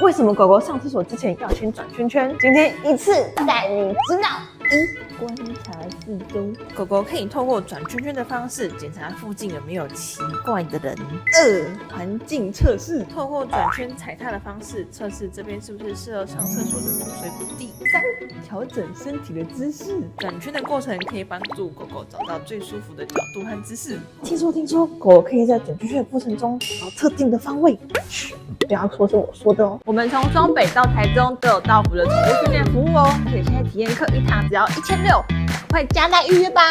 为什么狗狗上厕所之前要先转圈圈？今天一次带你知道。1、观察四周，狗狗可以透过转圈圈的方式检查附近有没有奇怪的人。2、环境测试，透过转圈踩踏的方式测试这边是不是适合上厕所的风水宝地。3、调整身体的姿势，转圈的过程可以帮助狗狗找到最舒服的角度和姿势。听说，狗狗可以在转圈圈的过程中找到特定的方位。嘘，不要说是我说的哦。我们从双北到台中都有到府的宠物训练服务哦，而且现在体验课一堂只要1600，赶快加赖预约吧。